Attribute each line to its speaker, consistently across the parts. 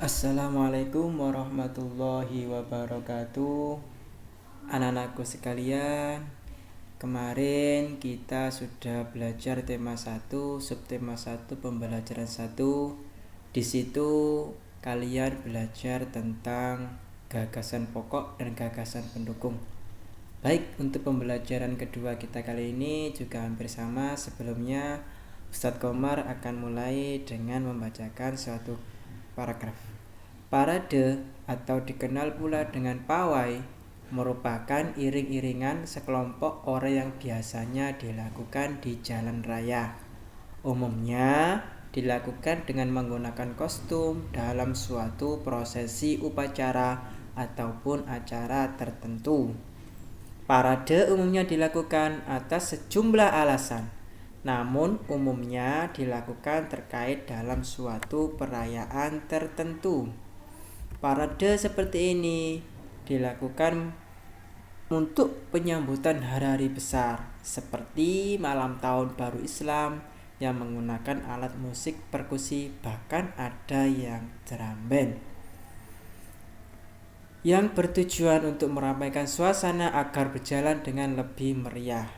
Speaker 1: Assalamualaikum warahmatullahi wabarakatuh. Anak-anakku sekalian, kemarin kita sudah belajar tema 1, subtema 1, pembelajaran 1. Di situ kalian belajar tentang gagasan pokok dan gagasan pendukung. Baik, untuk pembelajaran kedua kita kali ini juga hampir sama. Sebelumnya Ustadz Komar akan mulai dengan membacakan suatu paragraf. Parade atau dikenal pula dengan pawai merupakan iring-iringan sekelompok orang yang biasanya dilakukan di jalan raya. Umumnya dilakukan dengan menggunakan kostum dalam suatu prosesi upacara ataupun acara tertentu. Parade umumnya dilakukan atas sejumlah alasan, namun umumnya dilakukan terkait dalam suatu perayaan tertentu. Parade seperti ini dilakukan untuk penyambutan hari-hari besar seperti malam tahun baru Islam yang menggunakan alat musik perkusi, bahkan ada yang drum band, yang bertujuan untuk meramaikan suasana agar berjalan dengan lebih meriah.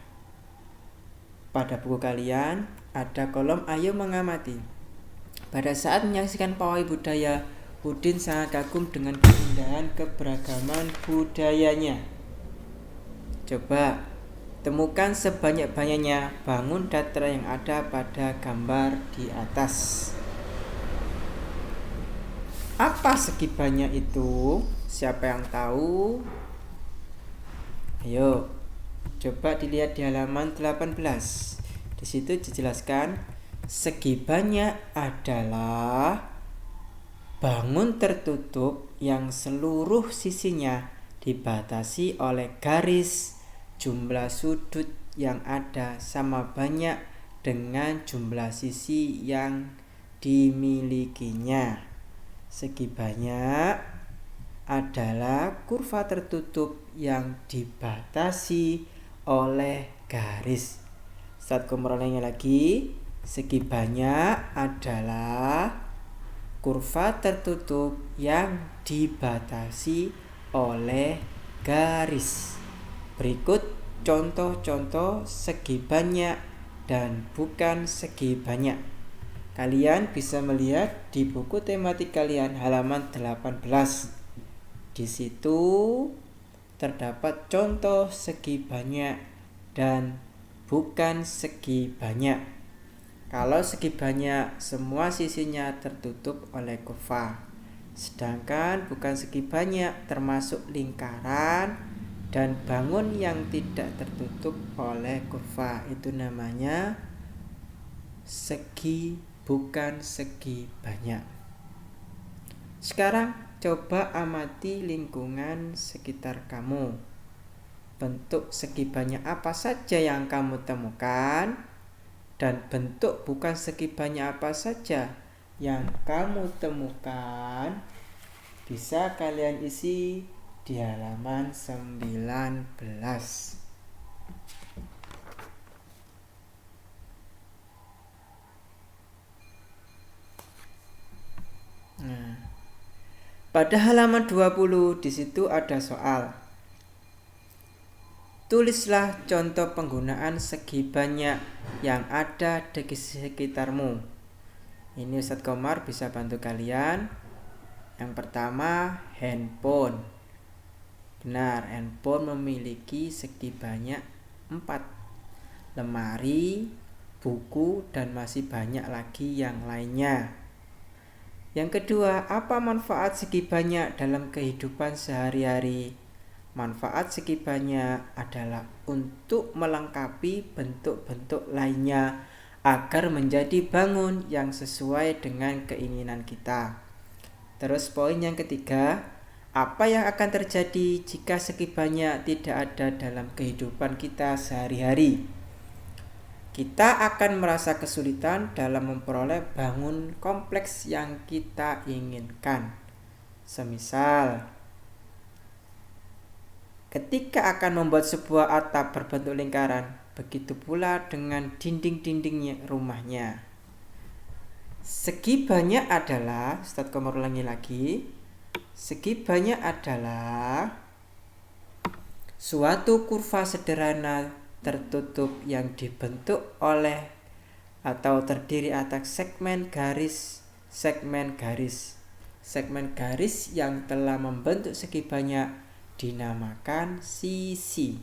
Speaker 1: Pada buku kalian ada kolom Ayo Mengamati. Pada saat menyaksikan pawai budaya, Udin sangat kagum dengan keindahan keberagaman budayanya. Coba temukan sebanyak-banyaknya bangun datra yang ada pada gambar di atas. Apa segi banyak itu? Siapa yang tahu? Ayo, coba dilihat di halaman 18. Di situ dijelaskan segi banyak adalah bangun tertutup yang seluruh sisinya dibatasi oleh garis. Jumlah sudut yang ada sama banyak dengan jumlah sisi yang dimilikinya. Segi banyak adalah kurva tertutup yang dibatasi oleh garis. Saat kemudiannya lagi, segi banyak adalah kurva tertutup yang dibatasi oleh garis. Berikut contoh-contoh segi banyak dan bukan segi banyak. Kalian bisa melihat di buku tematik kalian halaman 18. Di situ terdapat contoh segi banyak dan bukan segi banyak. Kalau segi banyak, semua sisinya tertutup oleh kurva. Sedangkan bukan segi banyak termasuk lingkaran dan bangun yang tidak tertutup oleh kurva. Itu namanya segi bukan segi banyak. Sekarang coba amati lingkungan sekitar kamu. Bentuk segi banyak apa saja yang kamu temukan? Dan bentuk bukan segi banyak apa saja yang kamu temukan? Bisa kalian isi di halaman 19. Nah, pada halaman 20 di situ ada soal. Tulislah contoh penggunaan segi banyak yang ada di sekitarmu. Ini Ustadz Komar bisa bantu kalian. Yang pertama, handphone. Benar, handphone memiliki segi banyak 4. Lemari, buku, dan masih banyak lagi yang lainnya. Yang kedua, apa manfaat segi banyak dalam kehidupan sehari-hari? Manfaat segi banyak adalah untuk melengkapi bentuk-bentuk lainnya agar menjadi bangun yang sesuai dengan keinginan kita. Terus poin yang ketiga, apa yang akan terjadi jika segi banyak tidak ada dalam kehidupan kita sehari-hari? Kita akan merasa kesulitan dalam memperoleh bangun kompleks yang kita inginkan. Semisal ketika akan membuat sebuah atap berbentuk lingkaran, begitu pula dengan dinding-dindingnya rumahnya. Segi banyak adalah, Ustadz Komar ulangi lagi. Segi banyak adalah suatu kurva sederhana tertutup yang dibentuk oleh atau terdiri atas segmen garis. Segmen garis yang telah membentuk segi banyak dinamakan sisi.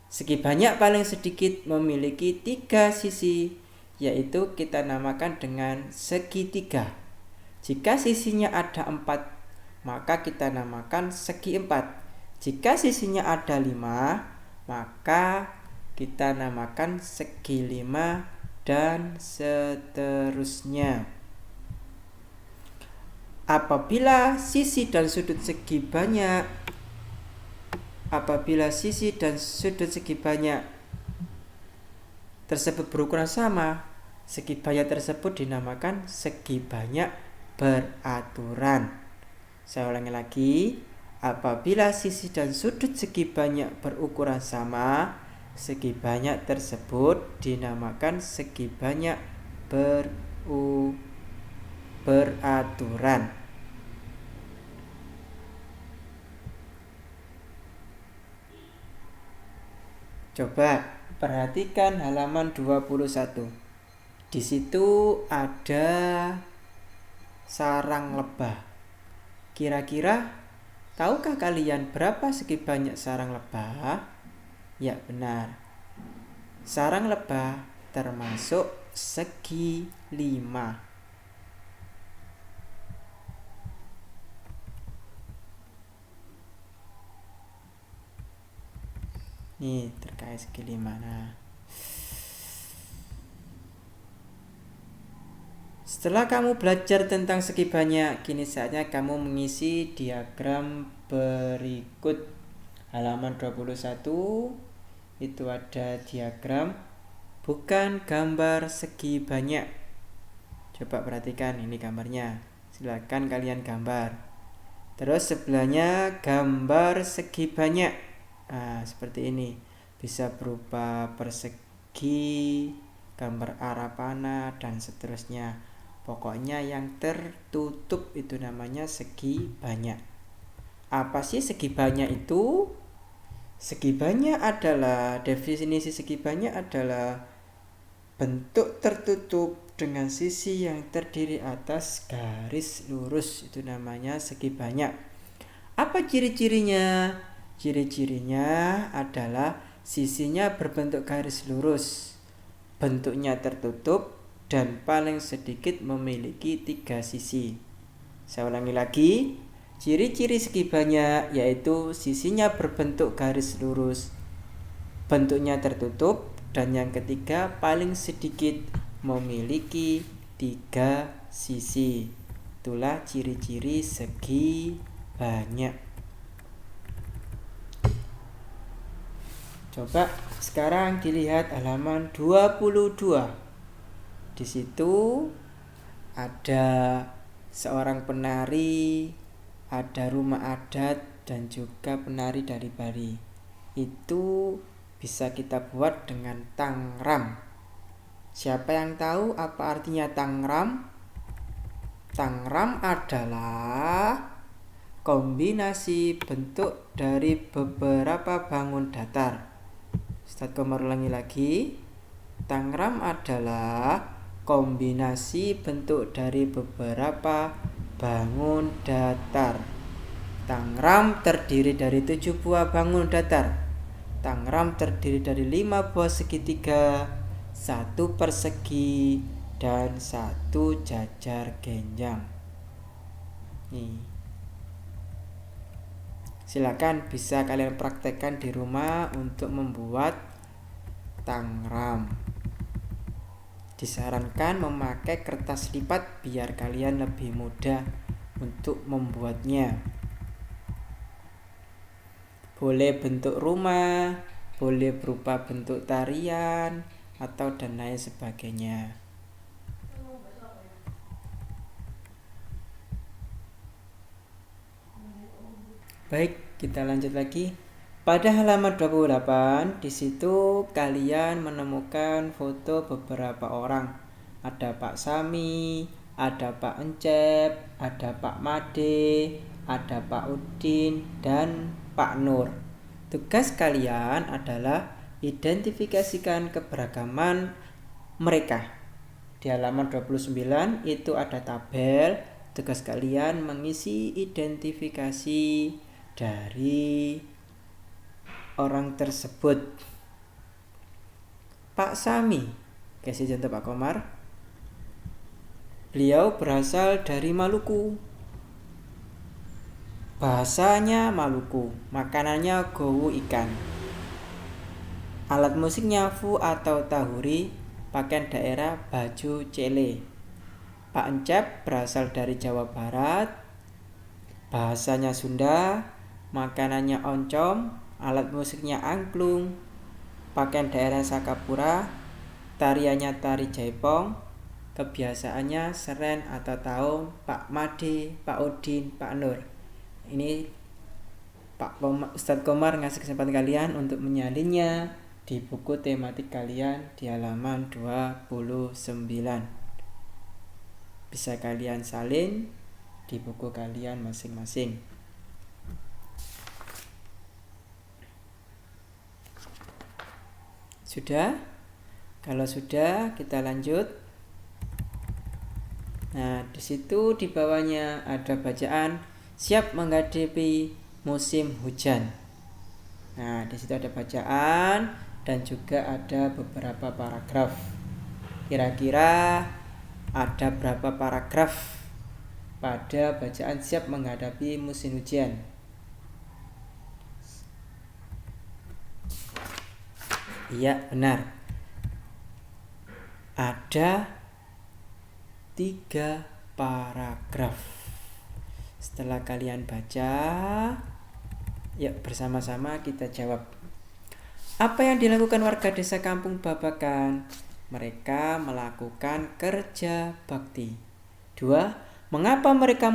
Speaker 1: Segi banyak paling sedikit memiliki 3 sisi, yaitu kita namakan dengan segitiga. Jika sisinya ada 4, maka kita namakan segi 4. Jika sisinya ada 5, maka kita namakan segi 5, dan seterusnya. Apabila sisi dan sudut segi banyak tersebut berukuran sama, segi banyak tersebut dinamakan segi banyak beraturan. Saya ulangi lagi. Apabila sisi dan sudut segi banyak berukuran sama, segi banyak tersebut dinamakan segi banyak beraturan. Coba perhatikan halaman 21. Di situ ada sarang lebah. Kira-kira tahukah kalian berapa segi banyak sarang lebah? Ya, benar. Sarang lebah termasuk segi 5. Nih, terkait segi 5. Nah, setelah kamu belajar tentang segi banyak, kini saatnya kamu mengisi diagram berikut. Halaman 21 itu ada diagram, bukan gambar segi banyak. Coba perhatikan, ini gambarnya. Silakan kalian gambar. Terus sebelahnya gambar segi banyak. Nah, seperti ini. Bisa berupa persegi, gambar arah panah, dan seterusnya. Pokoknya yang tertutup itu namanya segi banyak. Apa sih segi banyak itu? Segi banyak adalah, definisi segi banyak adalah bentuk tertutup dengan sisi yang terdiri atas garis lurus. Itu namanya segi banyak. Apa ciri-cirinya? Ciri-cirinya adalah sisinya berbentuk garis lurus, bentuknya tertutup, dan paling sedikit memiliki 3 sisi. Saya ulangi lagi. Ciri-ciri segi banyak yaitu sisinya berbentuk garis lurus, bentuknya tertutup, dan yang ketiga paling sedikit memiliki 3 sisi. Itulah ciri-ciri segi banyak. Coba sekarang dilihat halaman 22. Di situ ada seorang penari, ada rumah adat, dan juga penari dari Bali. Itu bisa kita buat dengan tangram. Siapa yang tahu apa artinya tangram? Tangram adalah kombinasi bentuk dari beberapa bangun datar. Ustadz Komar ulangi lagi. Tangram adalah kombinasi bentuk dari beberapa bangun datar. Tangram terdiri dari 7 buah bangun datar. Tangram terdiri dari 5 buah segitiga, 1 persegi, dan 1 jajar genjang. Nih. Silakan bisa kalian praktekkan di rumah untuk membuat tangram. Disarankan memakai kertas lipat biar kalian lebih mudah untuk membuatnya. Boleh bentuk rumah, boleh berupa bentuk tarian, atau dan lain sebagainya. Baik, kita lanjut lagi. Pada halaman 28, di situ kalian menemukan foto beberapa orang. Ada Pak Sami, ada Pak Encep, ada Pak Made, ada Pak Udin, dan Pak Nur. Tugas kalian adalah identifikasikan keberagaman mereka. Di halaman 29 itu ada tabel. Tugas kalian mengisi identifikasi dari orang tersebut. Pak Sami, kasih contoh Pak Komar. Beliau berasal dari Maluku. Bahasanya Maluku, makanannya gowu ikan. Alat musiknya fu atau tahuri, pakaian daerah baju cele. Pak Encep berasal dari Jawa Barat. Bahasanya Sunda, makanannya oncom, alat musiknya angklung, pakaian daerah Sakapura, tariannya tari jaipong, kebiasaannya seren atau tahun. Pak Made, Pak Udin, Pak Nur. Ini Ustadz Komar ngasih kesempatan kalian untuk menyalinnya di buku tematik kalian di halaman 29. Bisa kalian salin di buku kalian masing-masing. Sudah? Kalau sudah, kita lanjut. Nah, di situ di bawahnya ada bacaan siap menghadapi musim hujan. Nah, di situ ada bacaan dan juga ada beberapa paragraf. Kira-kira ada berapa paragraf pada bacaan siap menghadapi musim hujan? Iya, benar. Ada 3 paragraf. Setelah kalian baca, yuk bersama-sama kita jawab. Apa yang dilakukan warga desa Kampung Babakan? Mereka melakukan kerja bakti. 2. Mengapa mereka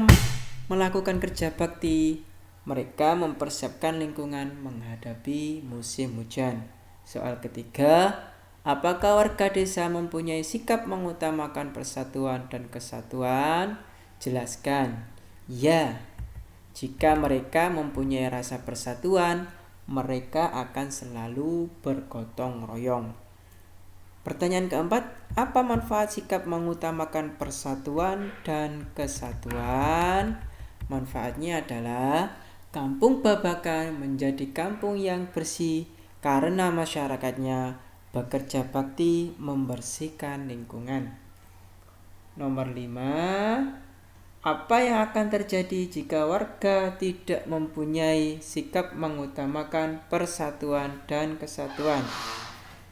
Speaker 1: melakukan kerja bakti? Mereka mempersiapkan lingkungan menghadapi musim hujan. Soal ketiga, apakah warga desa mempunyai sikap mengutamakan persatuan dan kesatuan? Jelaskan. Ya, jika mereka mempunyai rasa persatuan, mereka akan selalu bergotong royong. Pertanyaan keempat, apa manfaat sikap mengutamakan persatuan dan kesatuan? Manfaatnya adalah Kampung Babakan menjadi kampung yang bersih karena masyarakatnya bekerja bakti membersihkan lingkungan. Nomor 5, apa yang akan terjadi jika warga tidak mempunyai sikap mengutamakan persatuan dan kesatuan?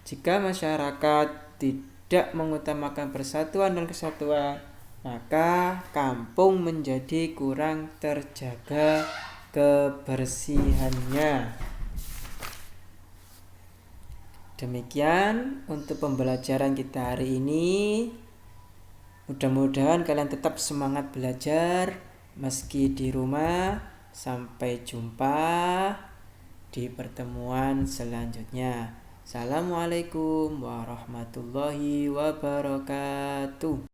Speaker 1: Jika masyarakat tidak mengutamakan persatuan dan kesatuan, maka kampung menjadi kurang terjaga kebersihannya. Demikian untuk pembelajaran kita hari ini. Mudah-mudahan kalian tetap semangat belajar meski di rumah. Sampai jumpa di pertemuan selanjutnya. Assalamualaikum warahmatullahi wabarakatuh.